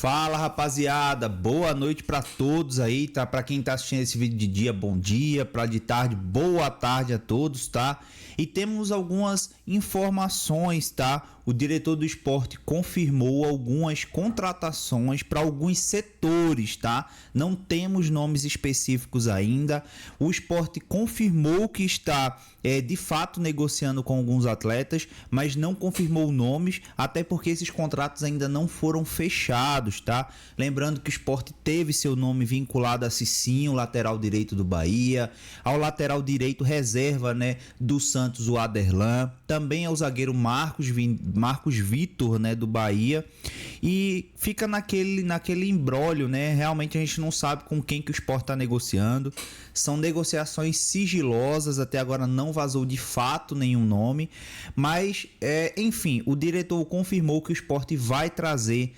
Fala, rapaziada, boa noite pra todos aí, tá? Pra quem tá assistindo esse vídeo de dia, bom dia, pra de tarde, boa tarde a todos, tá? E temos algumas informações, tá? O diretor do esporte confirmou algumas contratações para alguns setores, tá? Não temos nomes específicos ainda. O esporte confirmou que está de fato negociando com alguns atletas, mas não confirmou nomes, até porque esses contratos ainda não foram fechados, tá? Lembrando que o esporte teve seu nome vinculado a Cicinho, lateral direito do Bahia, ao lateral direito reserva, né, do Santos, o Aderlan, também ao zagueiro Marcos Vitor, né, do Bahia, e fica naquele imbróglio, né? Realmente a gente não sabe com quem que o esporte está negociando. São negociações sigilosas, até agora não vazou de fato nenhum nome, mas enfim, o diretor confirmou que o esporte vai trazer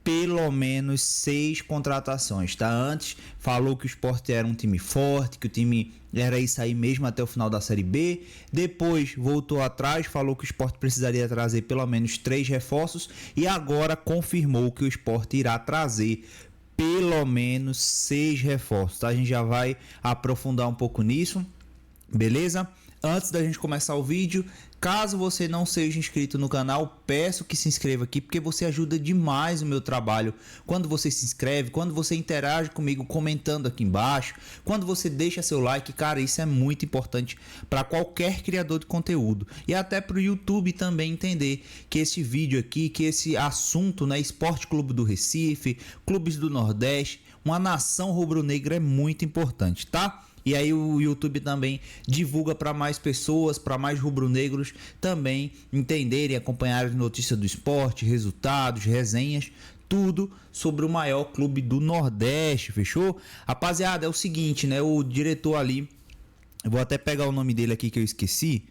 pelo menos 6 contratações, tá? Antes falou que o Sport era um time forte, que o time era isso aí mesmo até o final da Série B. Depois voltou atrás, falou que o Sport precisaria trazer pelo menos 3 reforços e agora confirmou que o Sport irá trazer pelo menos 6 reforços, tá? A gente já vai aprofundar um pouco nisso, beleza? Antes da gente começar o vídeo, caso você não seja inscrito no canal, peço que se inscreva aqui, porque você ajuda demais o meu trabalho. Quando você se inscreve, quando você interage comigo comentando aqui embaixo, quando você deixa seu like, cara, isso é muito importante para qualquer criador de conteúdo. E até para o YouTube também entender que esse vídeo aqui, que esse assunto, né, Esporte Clube do Recife, clubes do Nordeste, uma nação rubro-negra é muito importante, tá? E aí o YouTube também divulga para mais pessoas, para mais rubro-negros também entenderem, acompanharem notícias do esporte, resultados, resenhas, tudo sobre o maior clube do Nordeste, fechou? Rapaziada, é o seguinte, né? O diretor ali, eu vou até pegar o nome dele aqui que eu esqueci.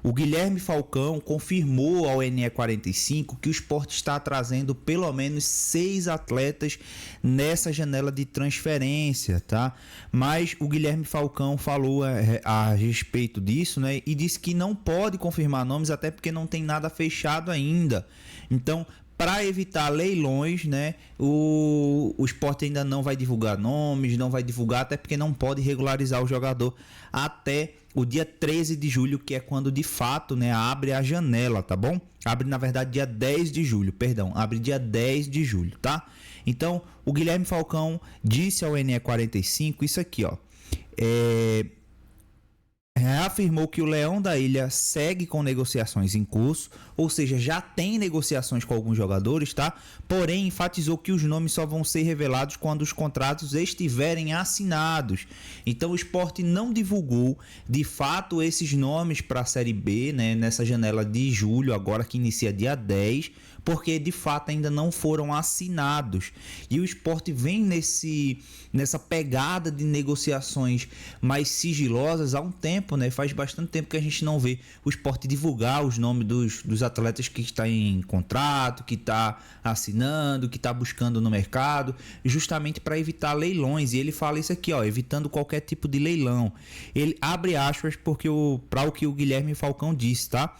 O Guilherme Falcão confirmou ao NE45 que o Sport está trazendo pelo menos 6 atletas nessa janela de transferência, tá? Mas o Guilherme Falcão falou a respeito disso, né? E disse que não pode confirmar nomes, até porque não tem nada fechado ainda. Então, para evitar leilões, né, o Sport ainda não vai divulgar nomes, não vai divulgar, até porque não pode regularizar o jogador até o dia 13 de julho, que é quando de fato, né, abre a janela, tá bom? Abre, na verdade, dia 10 de julho, perdão, abre dia 10 de julho, tá? Então, o Guilherme Falcão disse ao NE45 isso aqui, ó, reafirmou que o Leão da Ilha segue com negociações em curso, ou seja, já tem negociações com alguns jogadores, tá? Porém, enfatizou que os nomes só vão ser revelados quando os contratos estiverem assinados. Então, o Sport não divulgou, de fato, esses nomes para a Série B, né, nessa janela de julho, agora que inicia dia 10, porque de fato ainda não foram assinados. E o Sport vem nessa pegada de negociações mais sigilosas há um tempo, né? Faz bastante tempo que a gente não vê o Sport divulgar os nomes dos atletas que está em contrato, que está assinando, que está buscando no mercado, justamente para evitar leilões. E ele fala isso aqui, ó, evitando qualquer tipo de leilão. Ele abre aspas porque para o que o Guilherme Falcão disse, tá?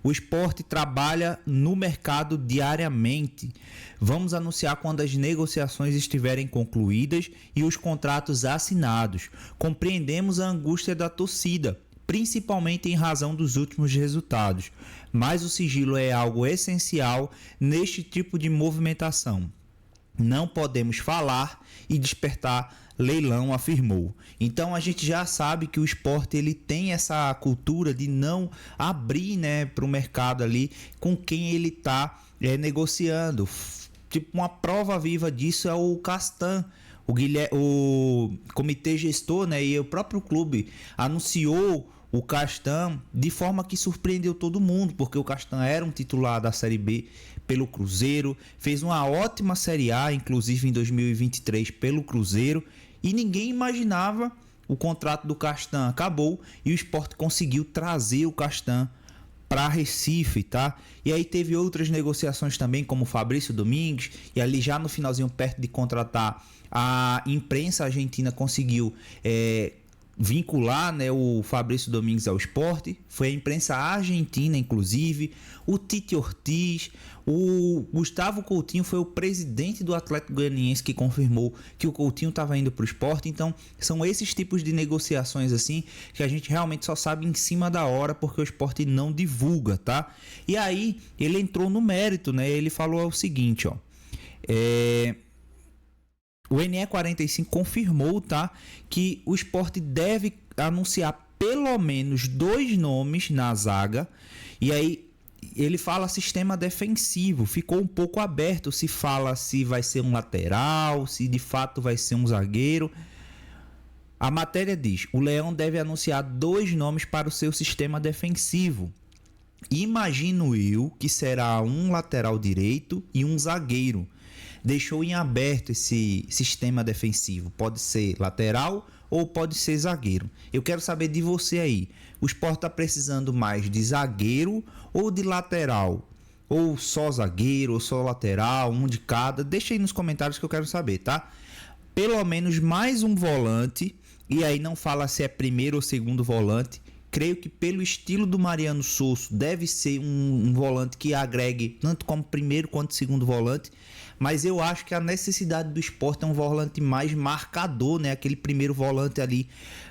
O Sport trabalha no mercado diariamente. Vamos anunciar quando as negociações estiverem concluídas e os contratos assinados. Compreendemos a angústia da torcida, principalmente em razão dos últimos resultados, mas o sigilo é algo essencial neste tipo de movimentação. Não podemos falar e despertar leilão, afirmou. Então a gente já sabe que o Sport ele tem essa cultura de não abrir, né, para o mercado ali com quem ele está negociando. Tipo, uma prova viva disso é o Castan. O comitê gestor, né, e o próprio clube anunciou o Castan de forma que surpreendeu todo mundo, porque o Castan era um titular da Série B pelo Cruzeiro, fez uma ótima Série A, inclusive em 2023 pelo Cruzeiro, e ninguém imaginava. O contrato do Castan acabou e o Sport conseguiu trazer o Castan para Recife, tá? E aí teve outras negociações também, como o Fabrício Domingues, e ali já no finalzinho, perto de contratar, a imprensa argentina conseguiu vincular, né, o Fabrício Domingues ao Sport. Foi a imprensa argentina, inclusive, o Tite Ortiz, o Gustavo Coutinho foi o presidente do Atlético Goianiense que confirmou que o Coutinho estava indo para o Sport. Então são esses tipos de negociações assim que a gente realmente só sabe em cima da hora, porque o Sport não divulga, tá? E aí ele entrou no mérito, né? Ele falou o seguinte, ó, o NE45 confirmou, tá, que o Sport deve anunciar pelo menos 2 nomes na zaga. E aí ele fala sistema defensivo, ficou um pouco aberto se fala se vai ser um lateral, se de fato vai ser um zagueiro. A matéria diz: o Leão deve anunciar 2 nomes para o seu sistema defensivo. Imagino eu que será um lateral direito e um zagueiro. Deixou em aberto esse sistema defensivo. Pode ser lateral ou pode ser zagueiro. Eu quero saber de você aí. O Sport está precisando mais de zagueiro ou de lateral? Ou só zagueiro ou só lateral, um de cada? Deixa aí nos comentários que eu quero saber, tá? Pelo menos mais um volante. E aí não fala se é primeiro ou segundo volante. Creio que pelo estilo do Mariano Souza deve ser um volante que agregue tanto como primeiro quanto segundo volante. Mas eu acho que a necessidade do Sport é um volante mais marcador, né? Aquele primeiro volante ali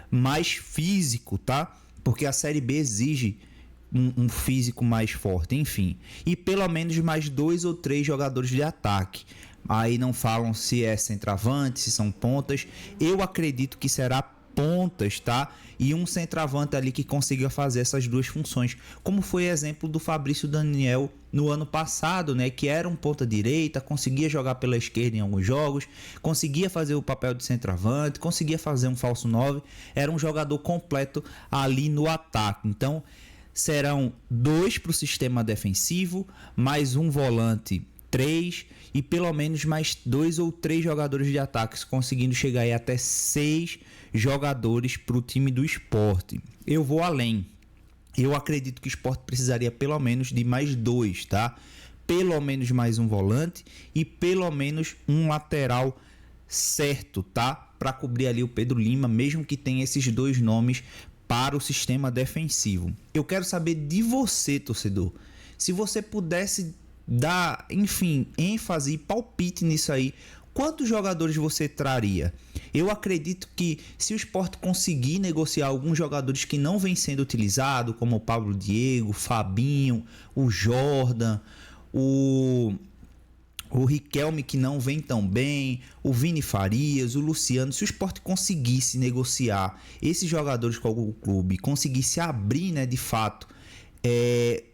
mais físico, tá? Porque a Série B exige um físico mais forte, enfim. E pelo menos mais 2 ou 3 jogadores de ataque. Aí não falam se é centroavante, se são pontas. Eu acredito que será pontas, tá? E um centroavante ali que consiga fazer essas 2 funções, como foi exemplo do Fabrício Daniel no ano passado, né? Que era um ponta direita, conseguia jogar pela esquerda em alguns jogos, conseguia fazer o papel de centroavante, conseguia fazer um falso 9, era um jogador completo ali no ataque. Então serão 2 para o sistema defensivo, mais um volante, 3, e pelo menos mais 2 ou 3 jogadores de ataque, conseguindo chegar aí até 6 jogadores para o time do Sport. Eu vou além. Eu acredito que o Sport precisaria pelo menos de mais 2, tá? Pelo menos mais um volante e pelo menos um lateral certo, tá? Para cobrir ali o Pedro Lima, mesmo que tenha esses 2 nomes para o sistema defensivo. Eu quero saber de você, torcedor. Se você pudesse dar, enfim, ênfase e palpite nisso aí, quantos jogadores você traria? Eu acredito que se o Sport conseguir negociar alguns jogadores que não vêm sendo utilizados, como o Pablo Diego, o Fabinho, o Jordan, o Riquelme, que não vem tão bem, o Vini Farias, o Luciano, se o Sport conseguisse negociar esses jogadores com o clube, conseguisse abrir, né, de fato,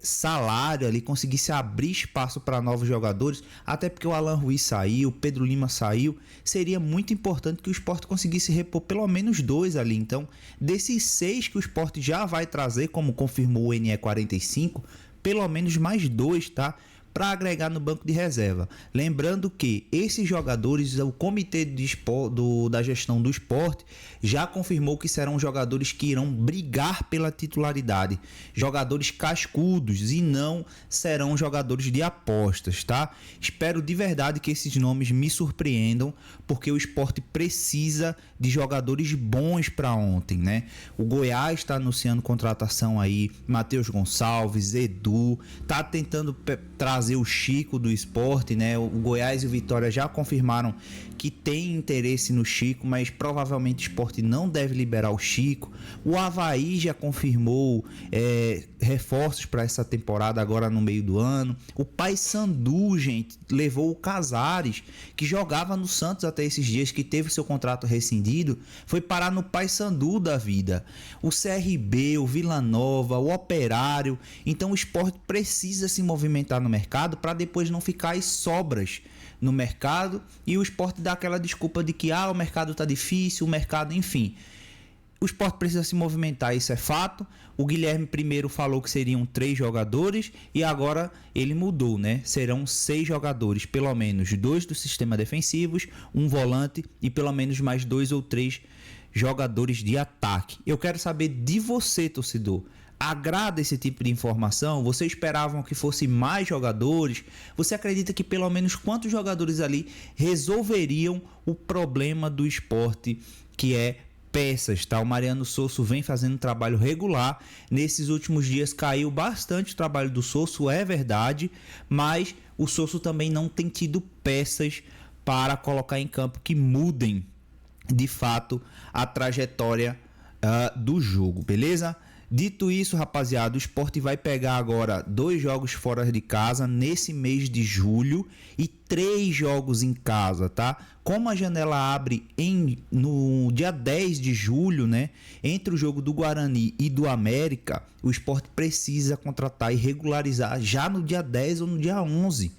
salário ali, conseguisse abrir espaço para novos jogadores, até porque o Alan Ruiz saiu, o Pedro Lima saiu, seria muito importante que o Sport conseguisse repor pelo menos 2 ali. Então, desses 6 que o Sport já vai trazer, como confirmou o NE45, pelo menos mais 2, tá? Para agregar no banco de reserva. Lembrando que esses jogadores, o comitê da gestão do Sport já confirmou que serão jogadores que irão brigar pela titularidade, jogadores cascudos, e não serão jogadores de apostas, tá? Espero de verdade que esses nomes me surpreendam, porque o Sport precisa de jogadores bons para ontem, né? O Goiás está anunciando contratação aí, Matheus Gonçalves, Edu, tá tentando trazer o Chico do Sport, né? O Goiás e o Vitória já confirmaram que tem interesse no Chico, mas provavelmente o Sport não deve liberar o Chico. O Avaí já confirmou reforços para essa temporada agora no meio do ano. O Paysandu, gente, levou o Casares, que jogava no Santos até esses dias, que teve seu contrato rescindido, foi parar no Paysandu da vida. O CRB, o Vila Nova, o Operário. Então o Sport precisa se movimentar no mercado para depois não ficar as sobras no mercado e o Sport dá aquela desculpa de que o mercado tá difícil, o mercado, enfim. O Sport precisa se movimentar, isso é fato. O Guilherme primeiro falou que seriam 3 jogadores e agora ele mudou, né? Serão 6 jogadores, pelo menos 2 do sistema defensivos, um volante e pelo menos mais 2 ou 3 jogadores de ataque. Eu quero saber de você, torcedor. Agrada esse tipo de informação? Você esperavam que fosse mais jogadores? Você acredita que pelo menos quantos jogadores ali resolveriam o problema do Sport, que é peças, tá? O Mariano Sosso vem fazendo um trabalho regular. Nesses últimos dias caiu bastante o trabalho do Sosso, é verdade, mas o Sosso também não tem tido peças para colocar em campo que mudem de fato a trajetória do jogo, beleza? Dito isso, rapaziada, o Sport vai pegar agora 2 jogos fora de casa nesse mês de julho e 3 jogos em casa, tá? Como a janela abre no dia 10 de julho, né? Entre o jogo do Guarani e do América, o Sport precisa contratar e regularizar já no dia 10 ou no dia 11.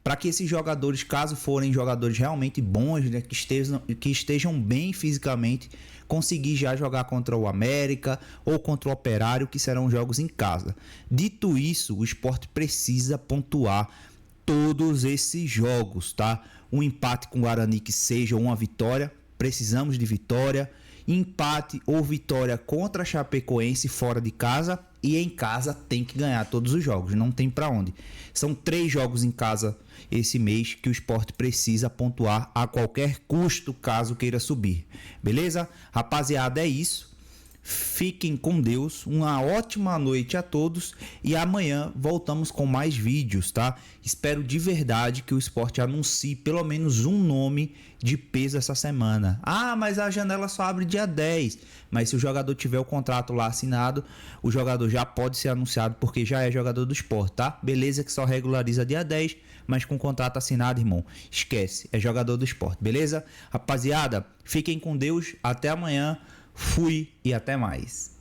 Para que esses jogadores, caso forem jogadores realmente bons, né, que estejam bem fisicamente, conseguir já jogar contra o América ou contra o Operário, que serão jogos em casa. Dito isso, o Sport precisa pontuar todos esses jogos, tá? Um empate com o Guarani que seja uma vitória, precisamos de vitória. Empate ou vitória contra a Chapecoense fora de casa, e em casa tem que ganhar todos os jogos, não tem para onde. São 3 jogos em casa esse mês que o Sport precisa pontuar a qualquer custo caso queira subir. Beleza? Rapaziada, é isso. Fiquem com Deus, uma ótima noite a todos e amanhã voltamos com mais vídeos, tá? Espero de verdade que o Sport anuncie pelo menos um nome de peso essa semana. Ah, mas a janela só abre dia 10. Mas se o jogador tiver o contrato lá assinado, o jogador já pode ser anunciado porque já é jogador do Sport, tá? Beleza que só regulariza dia 10, mas com contrato assinado, irmão, esquece, é jogador do Sport, beleza? Rapaziada, fiquem com Deus, até amanhã. Fui e até mais.